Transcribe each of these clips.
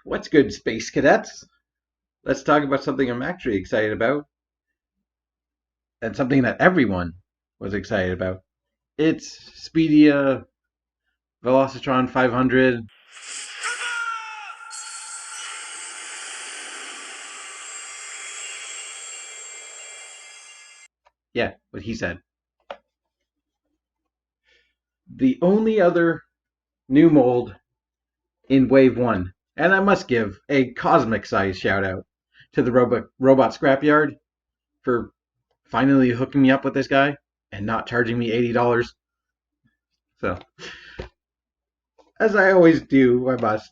What's good, Space Cadets? Let's talk about something I'm actually excited about, and something that everyone was excited about. It's Speedia Velocitron 500. Yeah, what he said. The only other new mold in Wave 1, and I must give a cosmic size shout out to the robot scrapyard for finally hooking me up with this guy and not charging me $80. So, as I always do, I must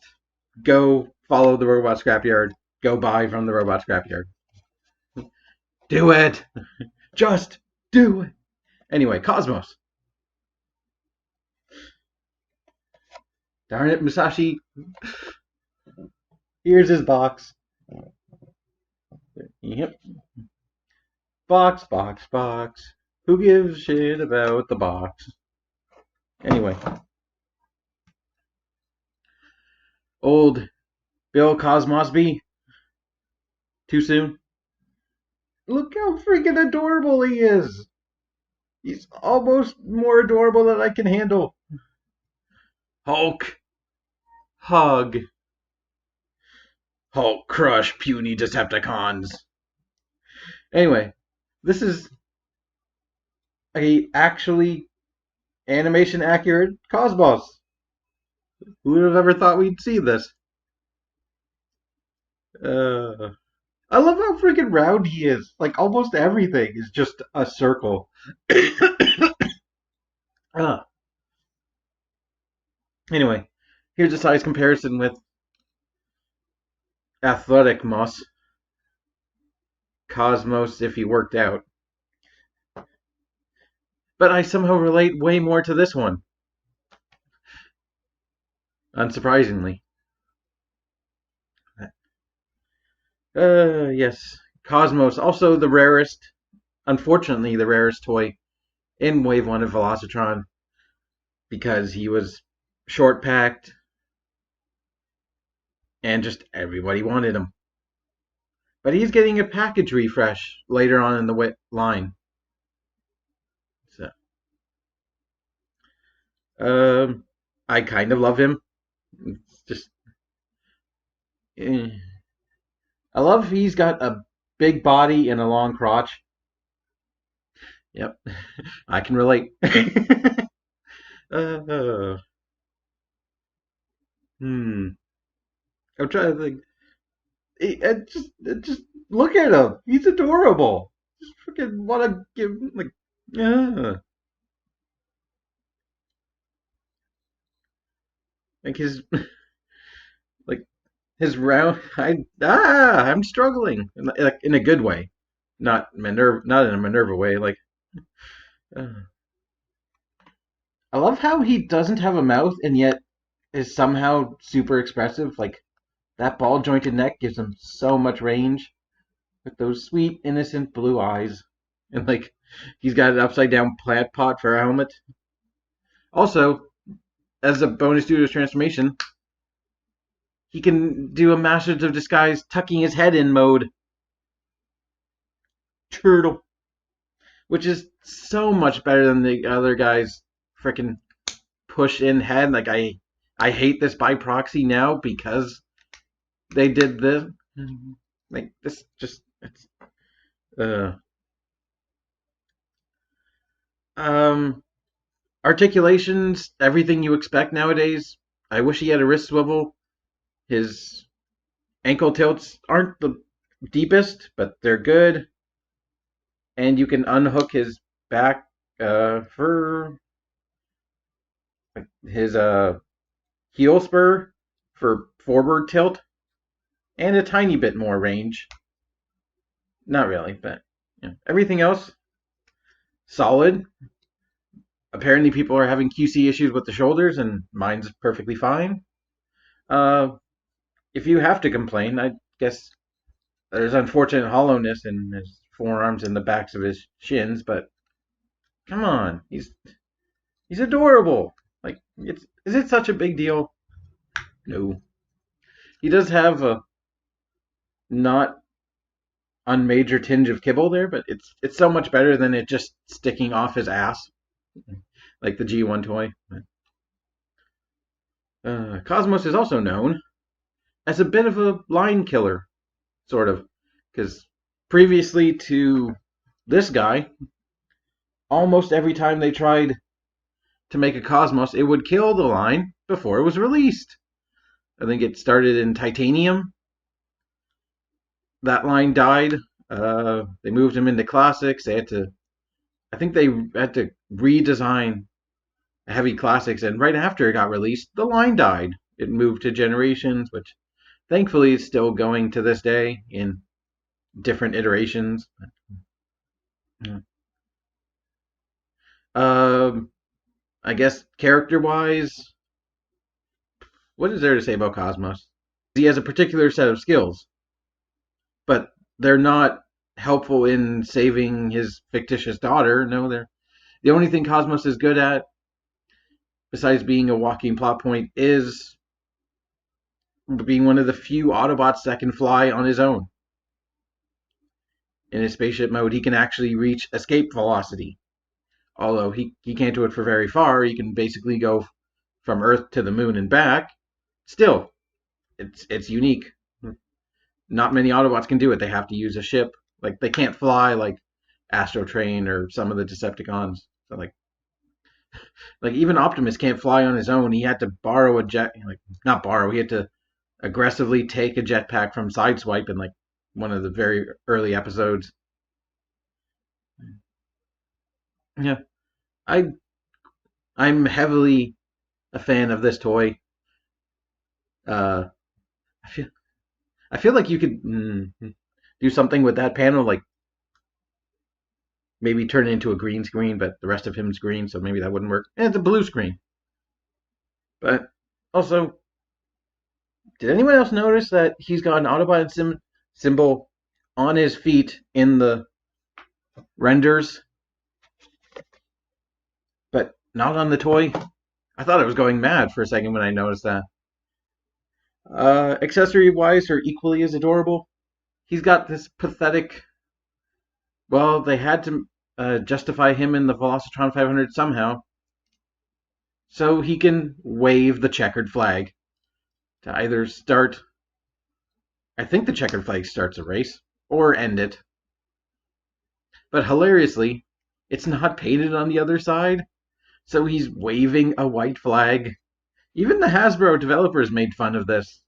go follow the robot scrapyard, go buy from the robot scrapyard. Do it! Just do it! Anyway, Cosmos. Darn it, Musashi. Here's his box. Yep. Box, box, box. Who gives a shit about the box? Anyway. Old Bill Cosmosby. Too soon? Look how freaking adorable he is. He's almost more adorable than I can handle. Hulk. Hug. Hulk crush puny Decepticons. Anyway, this is a actually animation accurate Cosmos. Who would have ever thought we'd see this? I love how freaking round he is. Like almost everything is just a circle. Anyway, here's a size comparison with Athletic Moss. Cosmos if he worked out. But I somehow relate way more to this one. Unsurprisingly. Yes. Cosmos, also the rarest, unfortunately the rarest toy in Wave 1 of Velocitron, because he was short packed and just everybody wanted him. But he's getting a package refresh later on in the line. So, I kind of love him. It's just, I love he's got a big body and a long crotch. Yep, I can relate. uh, I'm trying to think. Just look at him. He's adorable. Just freaking want to give him like his like his round. I'm struggling in a good way, not not in a Minerva way. Like I love how he doesn't have a mouth and yet is somehow super expressive. Like that ball jointed neck gives him so much range with those sweet, innocent blue eyes. And like he's got an upside down plant pot for a helmet. Also, as a bonus due to his transformation, he can do a Masters of Disguise tucking his head in mode. Turtle. Which is so much better than the other guy's freaking push in head. Like I hate this by proxy now because they did this. Like this just it's um articulations, everything you expect nowadays. I wish he had a wrist swivel. His ankle tilts aren't the deepest, but they're good. And you can unhook his back for his heel spur for forward tilt and a tiny bit more range. Not really, but everything else solid. Apparently people are having QC issues with the shoulders and mine's perfectly fine. If you have to complain, I guess there's unfortunate hollowness in his forearms and the backs of his shins, but come on, he's adorable. Like is it such a big deal? No. He does have a not unmajor tinge of kibble there, but it's so much better than it just sticking off his ass like the G1 toy. Cosmos is also known as a bit of a line killer, sort of, because previously to this guy, almost every time they tried to make a Cosmos, it would kill the line before it was released. I think it started in Titanium. That line died. They moved him into Classics. I think they had to redesign Heavy Classics, and right after it got released, the line died. It moved to Generations, which thankfully is still going to this day in different iterations. Um, I guess character-wise, what is there to say about Cosmos? He has a particular set of skills, but they're not helpful in saving his fictitious daughter. No, they're the only thing Cosmos is good at, besides being a walking plot point, is being one of the few Autobots that can fly on his own. In his spaceship mode, he can actually reach escape velocity. Although he can't do it for very far, he can basically go from Earth to the moon and back. Still, it's unique. Not many Autobots can do it. They have to use a ship. Like they can't fly like Astro Train or some of the Decepticons. So like even Optimus can't fly on his own. He had to borrow a jet. Like not borrow. He had to aggressively take a jetpack from Sideswipe in like one of the very early episodes. Yeah, I I'm heavily a fan of this toy. Uh, I feel I feel like you could do something with that panel, like maybe turn it into a green screen, but the rest of him's green, so maybe that wouldn't work. And it's a blue screen. But also, did anyone else notice that he's got an Autobot symbol on his feet in the renders, but not on the toy? I thought I was going mad for a second when I noticed that. Accessory wise, are equally as adorable. He's got this pathetic. Well, they had to justify him in the Velocitron 500 somehow, so he can wave the checkered flag to either start. I think the checkered flag starts a race or end it. But hilariously, it's not painted on the other side, so he's waving a white flag. Even the Hasbro developers made fun of this,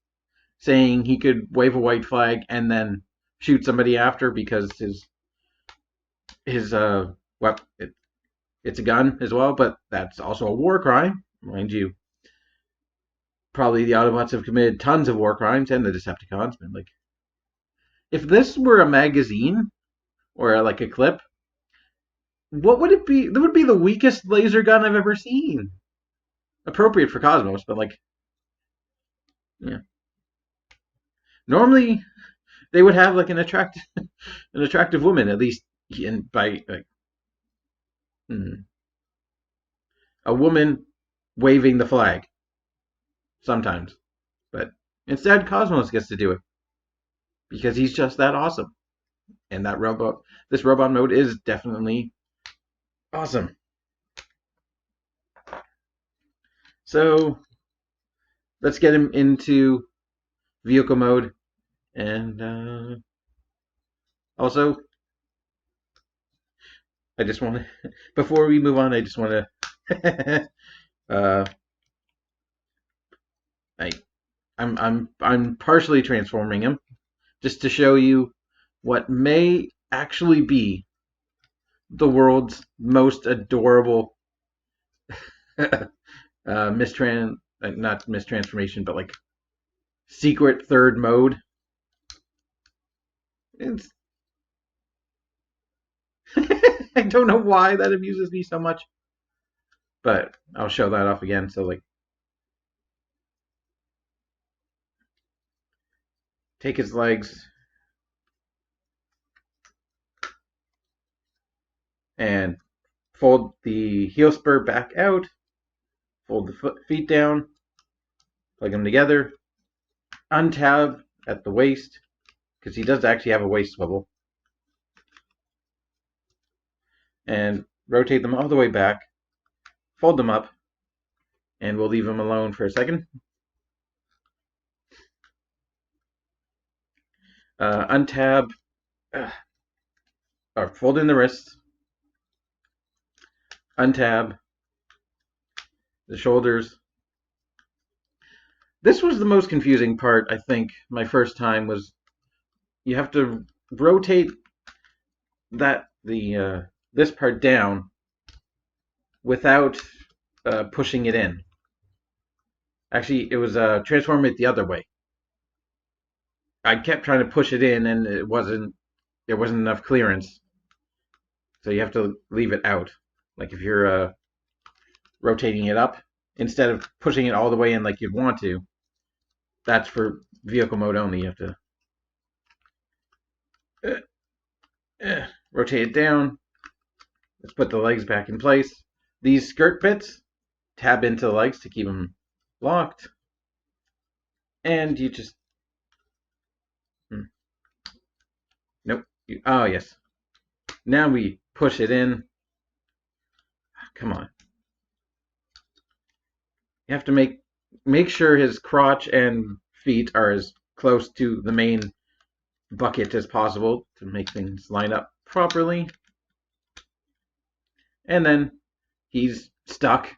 saying he could wave a white flag and then shoot somebody after because his well, it's a gun as well, but that's also a war crime, mind you. Probably the Autobots have committed tons of war crimes, and the Decepticons. But like, if this were a magazine or like a clip, what would it be? That would be the weakest laser gun I've ever seen. Appropriate for Cosmos, but like, yeah. Normally, they would have like an attractive woman at least, by like a woman waving the flag sometimes, but instead Cosmos gets to do it because he's just that awesome, and this robot mode is definitely awesome. So let's get him into vehicle mode, and also I just want to, before we move on, I just want to, uh, I, I'm partially transforming him just to show you what may actually be the world's most adorable not mistransformation, but like secret third mode. It's I don't know why that amuses me so much, but I'll show that off again. So like, take his legs and fold the heel spur back out, fold the feet down, plug them together, untab at the waist, because he does actually have a waist swivel, and rotate them all the way back, fold them up, and we'll leave them alone for a second. Untab, or fold in the wrists, untab the shoulders. This was the most confusing part, I think, my first time, was you have to rotate this part down without pushing it in. Actually, it was transform it the other way. I kept trying to push it in, and there wasn't enough clearance, so you have to leave it out. Like if you're rotating it up, instead of pushing it all the way in like you'd want to, that's for vehicle mode only. You have to rotate it down. Let's put the legs back in place. These skirt bits tab into the legs to keep them locked, and you just nope. Oh yes. Now we push it in. Come on. You have to make sure his crotch and feet are as close to the main bucket as possible to make things line up properly. And then he's stuck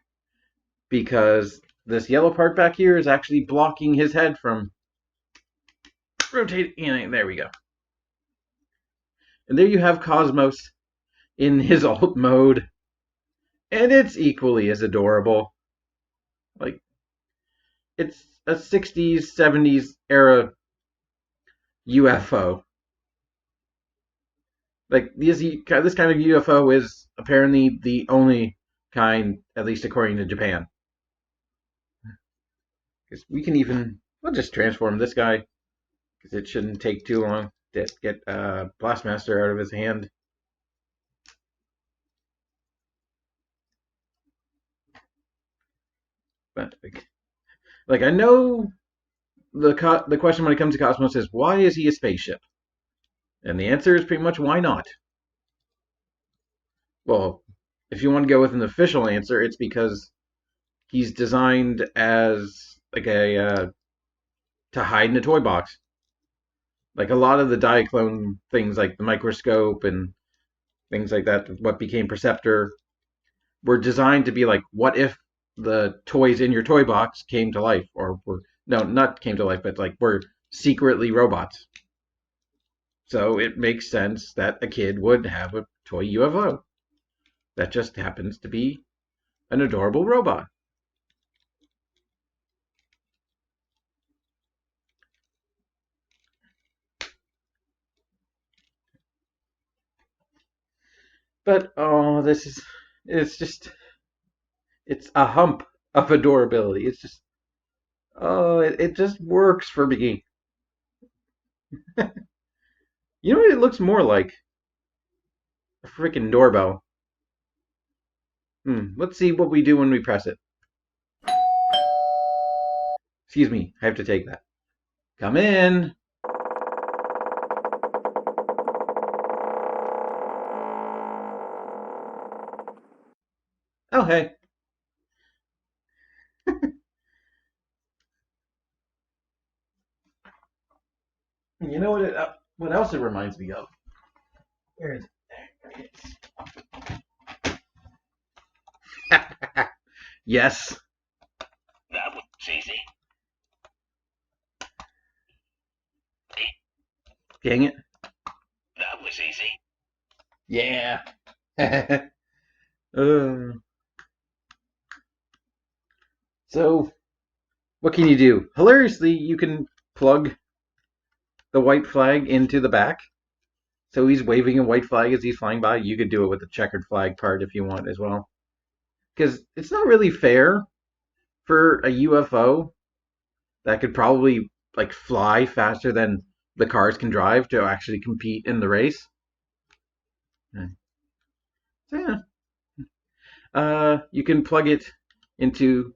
because this yellow part back here is actually blocking his head from rotating. There we go. And there you have Cosmos in his alt mode. And it's equally as adorable. Like, it's a 60s, 70s era UFO. Like, this kind of UFO is apparently the only kind, at least according to Japan. Because we can even, we'll just transform this guy, because it shouldn't take too long to get Blastmaster out of his hand. But, like, I know the question when it comes to Cosmos is, why is he a spaceship? And the answer is pretty much, why not? Well, if you want to go with an official answer, it's because he's designed as like to hide in a toy box. Like a lot of the Diaclone things, like the microscope and things like that, what became Perceptor, were designed to be like, what if the toys in your toy box came to life, or were not came to life, but like were secretly robots. So it makes sense that a kid would have a toy UFO that just happens to be an adorable robot. But oh, it's a hump of adorability. It's just, oh, it just works for me. You know what it looks more like? A freaking doorbell. Let's see what we do when we press it. Excuse me, I have to take that. Come in. Oh, hey. You know what else it reminds me of? Where is it? Yes. That was easy. Dang it. That was easy. Yeah. So, what can you do? Hilariously, you can plug the white flag into the back. So he's waving a white flag as he's flying by. You could do it with the checkered flag part if you want as well. Because it's not really fair for a UFO that could probably like fly faster than the cars can drive to actually compete in the race. So, yeah. You can plug it into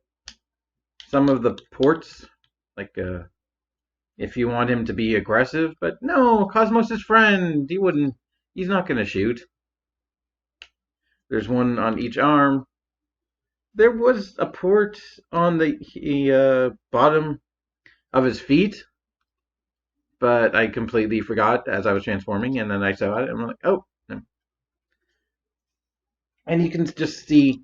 some of the ports, like if you want him to be aggressive. But no, Cosmos' friend. He's not going to shoot. There's one on each arm. There was a port on the bottom of his feet, but I completely forgot as I was transforming, and then I saw it, and I'm like, oh. And you can just see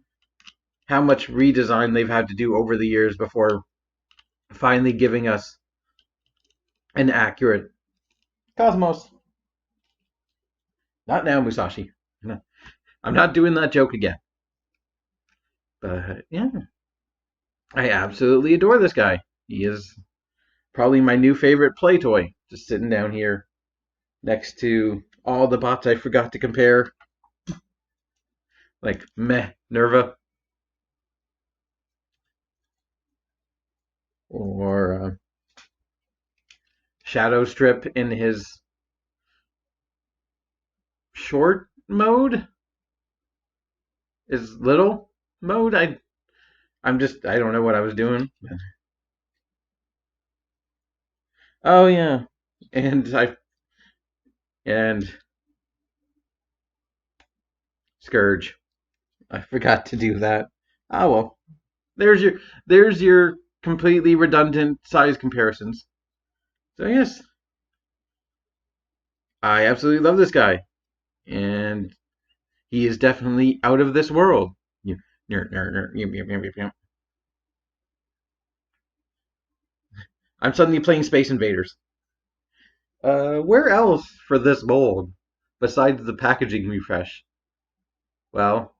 how much redesign they've had to do over the years before finally giving us an accurate Cosmos. Not now, Musashi. No, I'm not doing that joke again. But yeah, I absolutely adore this guy. He is probably my new favorite play toy. Just sitting down here next to all the bots I forgot to compare. Like Meh Nerva. Or Shadow Strip in his short mode. His little mode. I don't know what I was doing. Oh yeah. And Scourge. I forgot to do that. Oh well. There's your completely redundant size comparisons. So yes, I absolutely love this guy, and he is definitely out of this world. I'm suddenly playing Space Invaders. Where else for this mold besides the packaging refresh? Well,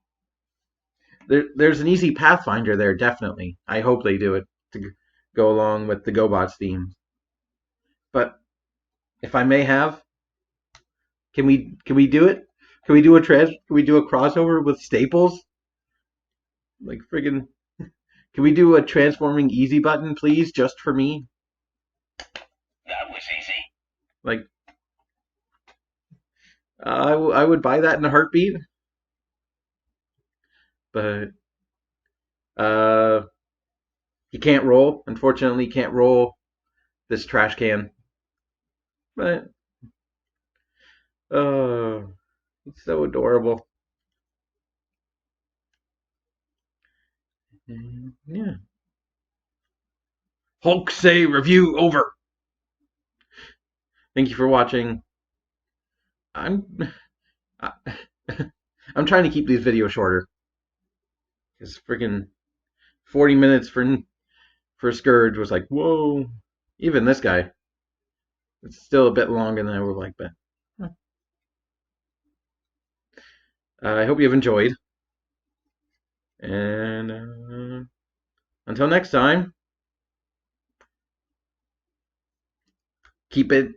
there's an easy Pathfinder there, definitely. I hope they do it to go along with the GoBots theme. But if I may have, can we do it? Can we do a crossover with Staples? Like friggin' can we do a transforming easy button, please, just for me? That was easy. Like, I would buy that in a heartbeat. But uh, he can't roll. Unfortunately, he can't roll this trash can. But it's so adorable. And, yeah. Hulk say review over. Thank you for watching. I'm I'm trying to keep these videos shorter. Because freaking 40 minutes for Scourge was like, whoa. Even this guy. It's still a bit longer than I would like, but I hope you have enjoyed. And until next time, keep it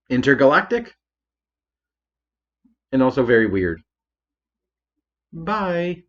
intergalactic and also very weird. Bye.